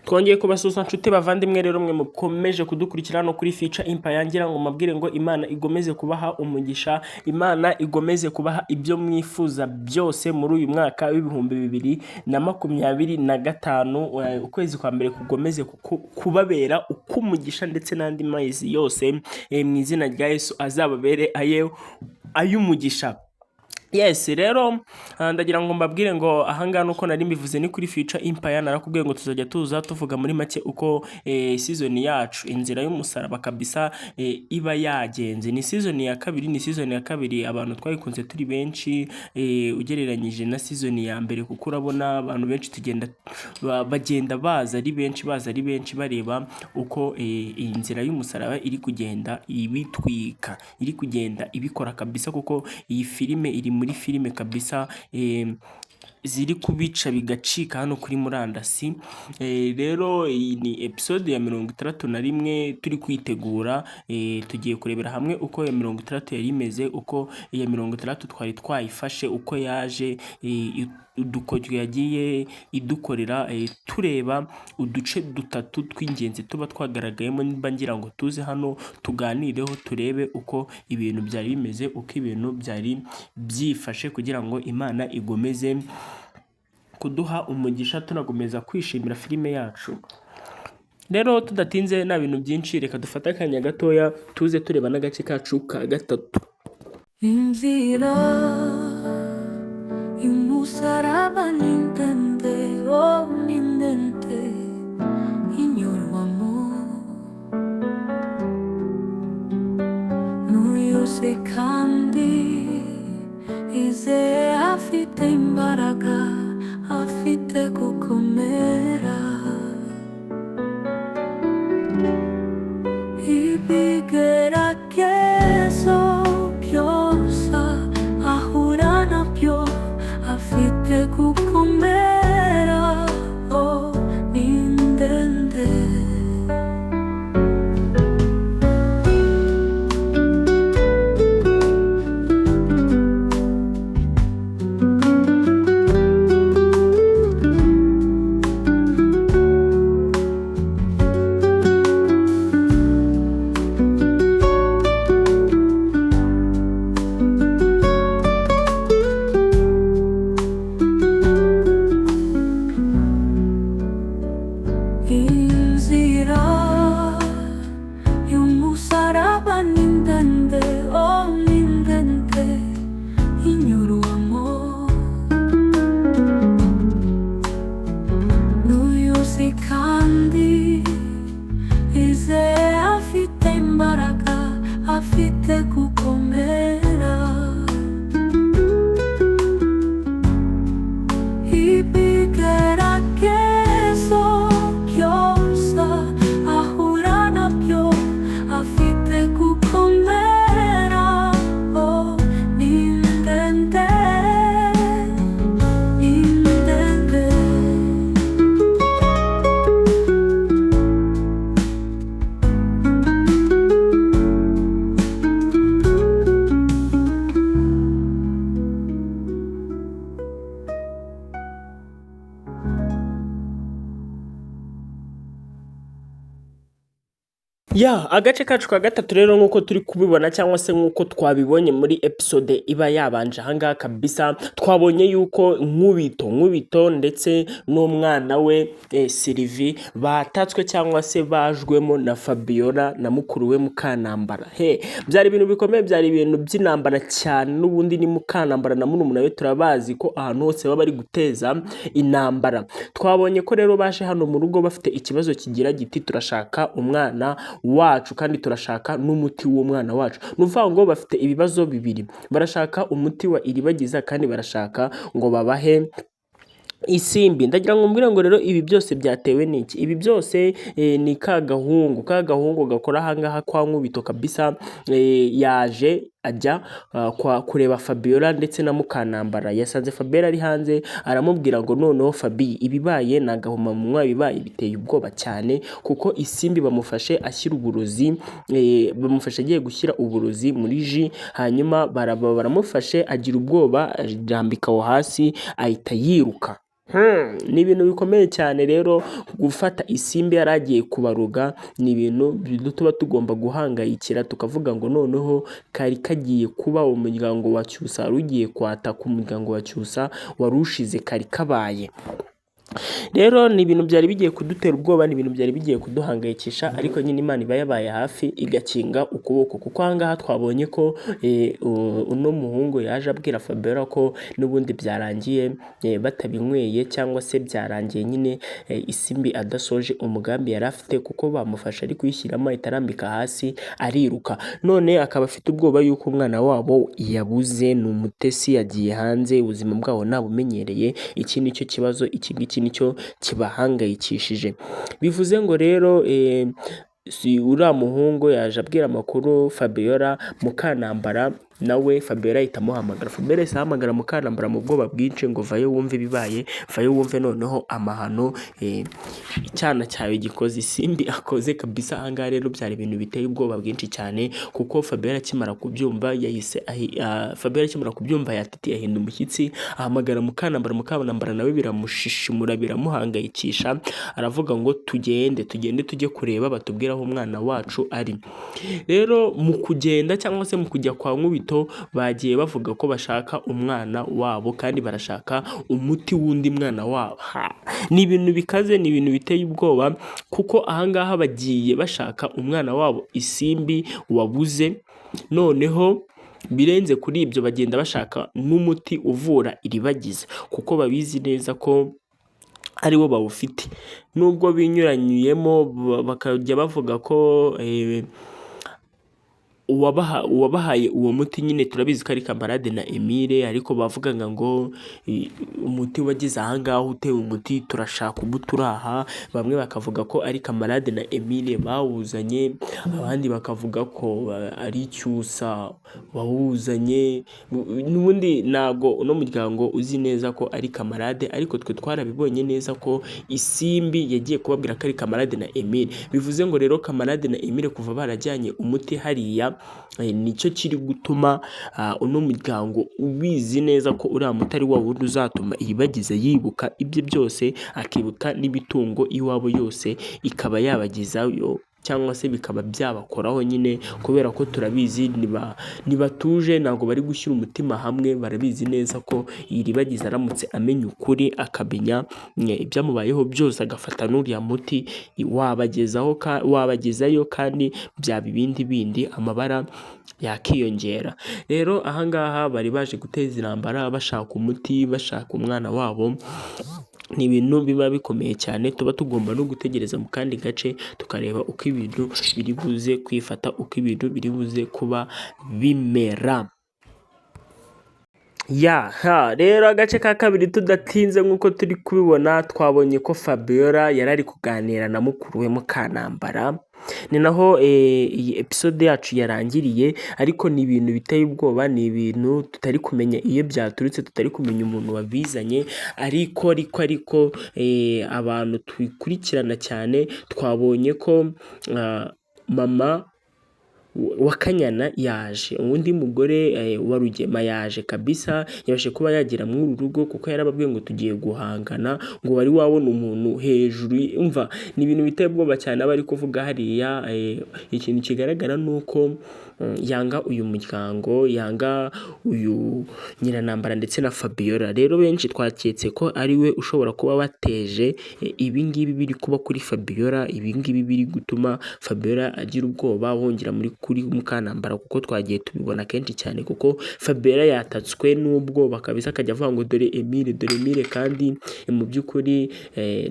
twongeye kubasuhuza nshuti bavandimwe rero mwe mukomeje kudukurikira no kuri Future Empire, ngira ngo mabwire ngo Imana igomeze kubaha umugisha, Imana igomeze kubaha ibyo mwifuza byose muri uyu mwaka w'2025, ukwezi kwa mbere kugomeze kubabera ukumugisha ndetse n'andi mezi yose mu izina rya Yesu azababere ay'umugisha. Yes, rero ndagira ngo mbabwire ngo ahangana uko nari mbivuze ni kuri Future Empire, narakubwiye ngo tuzajya tuvuga muri make uko season yacu inzira y'umusaraba kabisa iba yagenze. Ni season ya kabiri, abantu twayikunze turi benshi ugereranyije na season ya mbere, kuko urabona abantu benshi bagenda baza ari benshi bareba uko inzira y'umusaraba iri kugenda ibitwika, iri kugenda ibikora kabisa, kuko iyi filime iri muri filime kabisa ziri kubica bigacika hano kuri murandasi. Rero iyi ni episode ya 61 turi kwitegura, tugiye kurebera hamwe uko ya 60 yari imeze, uko iya 60 twari twayifashe, uko yaje, udukoryo yagiye idukorera, tureba uduce dutatu tw'ingenzi tuba twagaragayemo. Niba ngira ngo tuze hano tuganireho, turebe uko ibintu byari bimeze, uko ibintu byari byifashe, kugira ngo Imana igomeze kuduha umugisha, tunagomeza kwishimira filime yacu. Rero tudatinze nta bintu byinshi, reka dufate akanya gatoya tuze tureba n'agace kacu ka gatatu. Inzira y'umusaraba ni ndende, oh ni ndende, inyurwamo n'uyose kandi izeye afite imbaraga, afite gukomera. Ibigeragezo byose ahura nabyo, afite gukomera, oh ni ndende. Inzira y'umusaraba ni ndende, oh ni ndende, inyurwamo n'uyuzi kandi izeye afite imbaraga, afite gukomera. Ibigeragezo byose ahura nabyo, afite gukomera, oh ni ndende, ni ndende. Agace kacu ka gatatu rero, nk'uko turi kubibona cyangwa se nk'uko twabibonye muri episode iba yabanje ahangaha kabisa, twabonye yuko Nkubito ndetse n'umwana we Sylvie batatswe cyangwa se bajwemo na Fabiola na mukuru we Mukanambara. Byari ibintu bikomeye, byari ibintu by'intambara cyane. N'ubundi ni Mukanambara na murumuna we turabazi ko ahantu hose baba bari guteza intambara. Twabonye ko rero baje hano mu rugo bafite ikibazo kigira giti turashaka umwana wacu kandi turashaka n'umuti w'umwana wacu. Nuvuga ngo bafite ibibazo bibiri, barashaka umuti wa iribagiza kandi barashaka ngo babahe isimbi. Ndagira ngo mbwire ngo rero ibi byose byatewe n'iki? Ibi byose ni kagahungu gakora ahangaha kwa Nkubito kabisa, yaje ajya kureba Fabiola ndetse na Mukanambara. Yasanze Fabiola ari hanze, aramubwira ngo noneho Fabi, ibibaye nagahuma mu mwa, bibaye biteye ubwoba cyane, kuko isimbi bamufashe ashyira uburozi, bamufashe agiye gushyira uburozi muri ji, hanyuma baramufashe agira ubwoba, arambika aho hasi ahita yiruka. Ni ibintu bikomeye cyane rero gufata isimbi yari agiye kubaruga, ni ibintu tuba tugomba guhangayikira tukavuga ngo noneho kari kagiye kuba umuryango wa Cyusa wari ugiye kwataka umuryango wa Cyusa wari ushize kari kabaye. Rero ni ibintu byari bigiye kudutera ubwoba, ni ibintu byari bigiye kuduhangayikisha, ariko nyine Imana iba yabaye hafi igakinga ukuboko, kuko aha ngaha twabonye ko uno muhungu yaje abwira Fabiola ko n'ubundi byarangiye batabinyweye, cyangwa se byarangiye nyine isimbi adasoje umugambi yari afite, kuko bamufasha ari kuyishyiramo ahita arambika hasi ariruka. None akaba afite ubwoba yuko umwana wabo yabuze, ni umutesi yagiye hanze, ubuzima bwabo ntabumenyereye. Iki ni cyo kibazo, iki ngiki nicyo kibahangayikishije. Bivuze ngo rero si uriya muhungu yaje abwira amakuru Fabiola, Mukanambara nawe Fabiola ahita amuhamagara. Fabiola ahise ahamagara Mukanambara mu bwoba bwinshi ngo vayo wumve ibibaye, vayo wumve noneho amahano icyana cyawe gikoze, isimbi akoze kabisa. Aha ngaha rero byari ibintu biteye ubwoba bwinshi cyane, kuko Fabiola akimara kubyumva yatitiye ahinda umushyitsi, ahamagara Mukanambara. Mukanambara nawe biramushishimura, biramuhangayikisha, aravuga ngo tugende tujye kureba batubwire aho umwana wacu ari. Rero mu kugenda cyangwa se mu kujya kwa Nkubito bagiye bavuga ko bashaka umwana wabo, kandi barashaka umuti w'undi mwana wabo. Ni ibintu bikaze, ni ibintu biteye ubwoba, kuko aha ngaha bagiye bashaka umwana wabo isimbi wabuze, noneho birenze kuri ibyo bagenda bashaka n'umuti uvura iribagiza, kuko babizi neza ko aribo bawufite. Nubwo binyuranyuyemo bakajya bavuga ko uwabahaye uwo muti nyine turabizi ko ari Kamarade na Emile, ariko bavugaga ngo umuti wagize aha ngaha utewe umuti, turashaka umuti uraha. Bamwe bakavuga ko ari Kamarade na Emile bawuzanye, abandi bakavuga ko ari Cyusa wawuzanye. N'ubundi ntago uno muryango uzi neza ko ari Kamarade, ariko twe twarabibonye neza ko isimbi yagiye kubabwira ko ari Kamarade na Emile. Bivuze ngo rero Kamarade na Emile kuva barajyanye umuti hariya, nicyo kiri gutuma uno muryango ubizi neza ko uriya muti ari wa wundi uzatuma iribagiza yibuka ibye byose, akibuka n'imitungo iwabo yose ikaba yabagezayo, cyangwa se bikaba byabakoraho nyine, kubera ko turabizi nibatuje, ntabwo bari gushyira umutima hamwe. Barabizi neza ko iribagiza aramutse amenya ukuri, akamenya ibyamubayeho byose, agafata n'uriya muti wabagezayo, kandi byaba ibindi bindi, amabara yakiyongera. Rero aha ngaha bari baje guteza intambara, bashaka umuti, bashaka umwana wabo. Ni ibintu biba bikomeye cyane, tuba tugomba no gutegereza mu kandi gace tukareba uko ibintu biri buze kwifata, uko ibintu biri buze kuba bimera. Rero agace ka kabiri tudatinze, nk'uko turi kubibona, twabonye ko Fabiola yari ari kuganira na mukuru we Mukanambara. Ni naho iyi episode yacu yarangiriye, ariko ni ibintu biteye ubwoba, ni ibintu tutari kumenya iyo byaturutse, tutari kumenya umuntu wabizanye, ariko abantu tubikurikirana cyane twabonye ko mama wa Kanyana yaje, undi mugore wa Rugema yaje kabisa, yabashe kuba yagera muri uru rugo, kuko yarababwiye ngo tugiye guhangana, ngo wari wabona umuntu hejuru. Umva, ni ibintu biteye ubwoba cyane aba ari kuvuga hariya. Ikintu kigaragara ni uko yanga uyu muryango, yanga uyu Nyiranambara ndetse na Fabiola. Rero benshi twaketse ko ari we ushobora kuba wateje ibingibi biri kuba kuri Fabiola, ibingibi biri gutuma Fabiola agira ubwoba wongera kuri Mukanambara, kuko twagiye tubibona kenshi cyane, kuko Fabiola yatatswe n'ubwoba kabisa, akajya avuga ngo dore Emile, kandi mu by'ukuri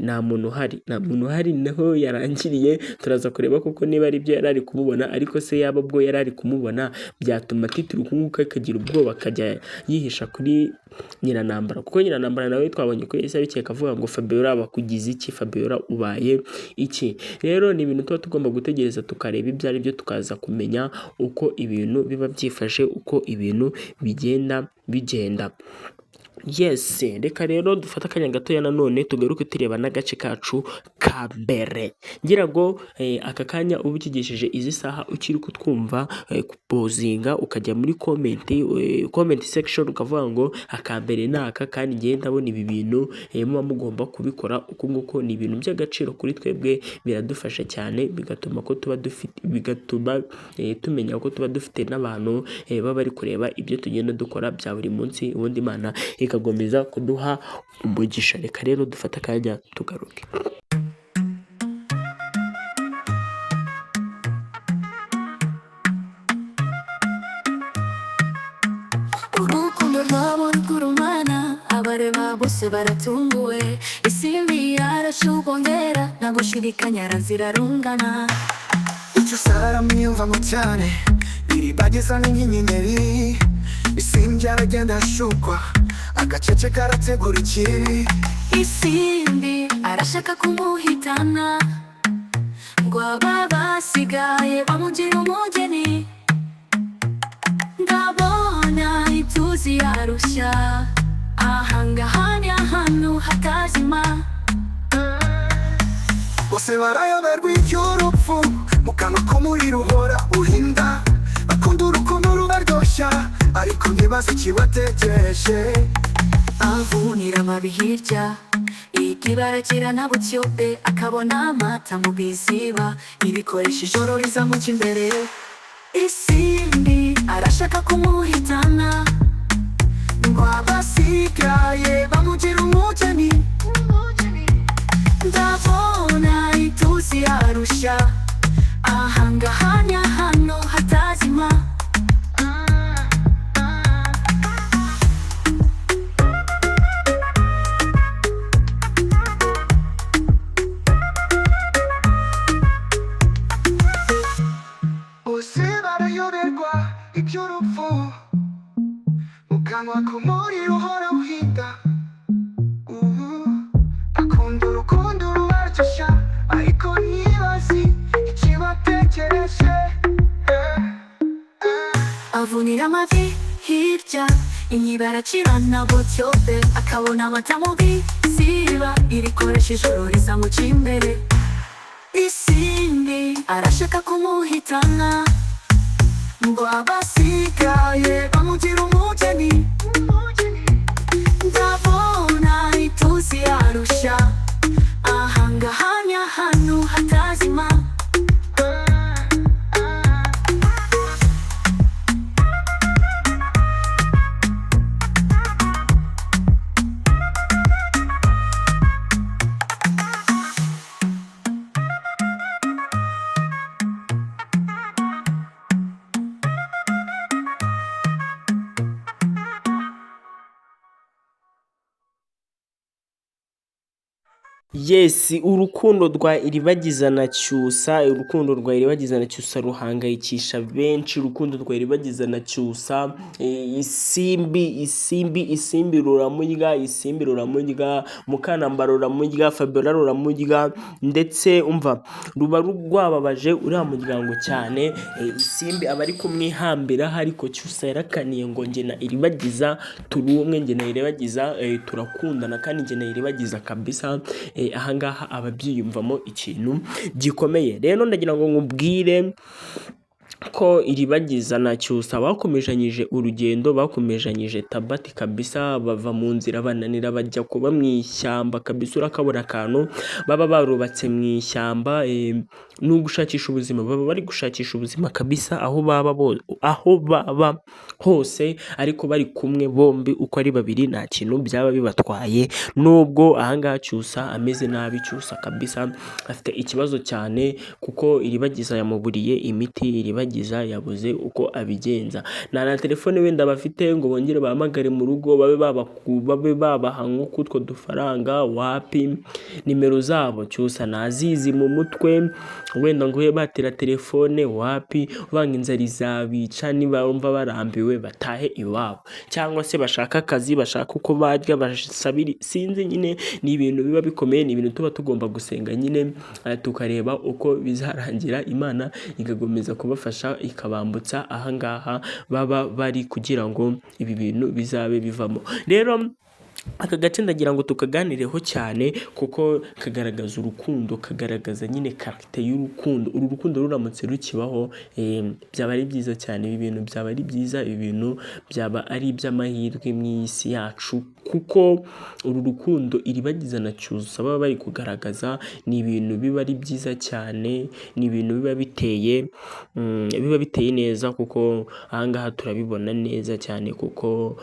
nta muntu uhari, naho yarangiriye. Turaza kureba kuko niba ari byo yari ari kumubona, ariko se yaba bwo yari ari kumubona byatuma titiruka nk'uko akagira ubwoba akajya yihisha kuri Nyiranambara, kuko Nyiranambara nawe twabonye ko yahise abikeka avuga ngo Fabiola bakugize iki, Fabiola ubaye iki. Rero ni ibintu tuba tugomba gutegereza tukareba ibyo ari byo, tukaza kumenya uko ibintu biba byifashe, uko ibintu bigenda. Yes, reka rero dufate akanya gatoya nanone tugaruke tureba n'agace kacu ka mbere. Ngira ngo aka kanya uba ukigishije izi saha ukiri kutwumva, kupozinga ukajya muri comment section ukavuga ngo akambere ni aka, kandi ngiye ndabona ibi bintu muba mugomba kubikora uku nguko, ni ibintu by'agaciro kuri twebwe, biradufasha cyane, bigatuma tumenya ko tuba dufite n'abantu baba bari kureba ibyo tugenda dukora bya buri munsi, ubundi Imana ikagomeza kuduha umugisha. Reka rero dufate akanya tugaruke. urukundo rwabo rw'urumana, abareba bose baratunguwe, isimbi yarashubongera, nta gushidikanya zirarungana. icyo usara mwiyumvamo cyane, iribageza n'inyenyeri, isimbi aragenda ashukwa, agacece karategura ikibi. Isimbi arashaka kumuhitana, ngo aba basigaye bamugira umugeni. Ndabona ituzi yarushya, ahangaha ni ahantu hatazima. bose barayoberwa iby'urupfu, mu kanwa k'umuriro uhora uhinda, bakunda urukundo rubaryoshya, ariko ntibazi ikibategereje. Avunira amabi hirya, ikibara kirana butyobe, akabona amata mu biziba, ibikoresha ijoro rizamuca imbere. Isimbi arashaka kumuhitana, ngo abasigaye bamugira umugeni. Ndabona ituzi yarushya, ahangaha ni ahantu hatazima. bose barayoberwa iby'urupfu, mu kanwa k'umuriro uhora uhinda. Bakunda urukundo rubaryoshya, ariko ntibazi ikibategereje. Avunira amavi hirya, inyibara kirana butyobe, akabona amata mu biziba, irikoresha ijoro rizamuca imbere. Isimbi arashaka kumuhitana, ngo abasigaye bamugira umugeni. Ndabona ituzi yarushya, ahangaha ni ahantu hatazima. Yes, urukundo rwa Iribagiza na Cyusa, urukundo rwa Iribagiza na Cyusa ruhangayikisha benshi, urukundo rwa Iribagiza na Cyusa, isimbi ruramurya, Mukanamba ruramurya, Fabiola ruramurya, ndetse umva ruba rwababaje uriya muryango cyane. Isimbi aba ari kumwihambira, ariko Cyusa yarakaniye ngo njye na Iribagiza turi umwe, njye na Iribagiza turakundana, kandi njye na Iribagiza kabisa. Ahangaha ababyiyumvamo ikintu gikomeye. Rero ndagira ngo nkubwire ko Iribagiza na Cyusa bakomejanyije urugendo, bakomejanyije tabati kabisa, bava mu nzira bananira bajya kuba mu ishyamba kabisa. Urakabona akantu baba barubatse mu ishyamba, no gushakisha ubuzima, baba bari gushakisha ubuzima kabisa aho baba hose, ariko bari kumwe bombi uko ari babiri, nta kintu byaba bibatwaye. Nubwo ahangaha Cyusa ameze nabi, Cyusa kabisa afite ikibazo cyane, kuko Iribagiza yamuburiye imiti, Iribagiza yabuze uko abigenza, nta na telefone wenda bafite ngo bongere bahamagare mu rugo babe babaha nk'utwo dufaranga, wapi, nimero zabo Cyusa nazizi mu mutwe, wenda ngo batira telefone, wapi, banga inzara izabica, niba bumva barambiwe batahe iwabo, cyangwa se bashaka akazi, bashaka uko barya, basabira, sinzi nyine. Ni ibintu biba bikomeye, ni ibintu tuba tugomba gusenga nyine, tukareba uko bizarangira, Imana igagomeza kubafasha ikabambutsa ahangaha baba bari, kugira ngo ibi bintu bizabe bivamo. Rero aka gace ndagira ngo tukaganireho cyane kuko kagaragaza urukundo, kagaragaza nyine karite y'urukundo. Uru rukundo ruramutse rukibaho byaba ari byiza cyane, ibi bintu byaba ari byiza, ibi bintu byaba ari iby'amahirwe mu isi yacu, kuko uru rukundo Iribagiza na Cyusa baba bari kugaragaza ni ibintu biba ari byiza cyane, ni ibintu biba biteye neza, kuko ahangaha turabibona neza cyane, kuko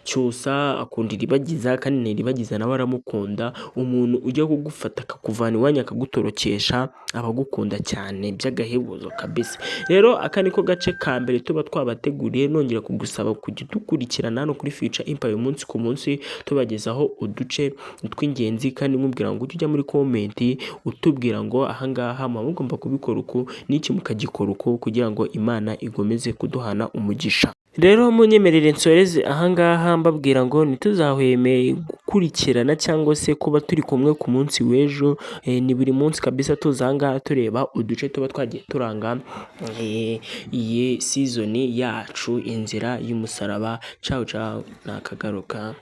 Cyusa akunda Iribagiza kandi na Iribagiza nawe aramukunda. Umuntu ujya kugufata akakuvana iwanyu akagutorokesha aba agukunda cyane by'agahebuzo kabisa. Rero aka niko gace ka mbere tuba twabateguriye, nongera kugusaba kujya dukurikirana hano kuri Future Empire umunsi ku munsi tubagezaho uduce tw'ingenzi, kandi nkubwira ngo ujye muri comment utubwira ngo ahangaha muba mugomba kubikora uku n'iki mukagikora uku, kugira ngo Imana igomeze kuduhana umugisha. Rero munyemerere nsoreze ahangaha mbabwira ngo ntituzahweme gukurikirana cyangwa se kuba turi kumwe ku munsi w'ejo. Ni buri munsi kabisa tuza ahangaha tureba uduce tuba twagiye turanga iyi season yacu, inzira y'umusaraba. Ciao ciao, nakagaruka,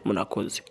murakoze.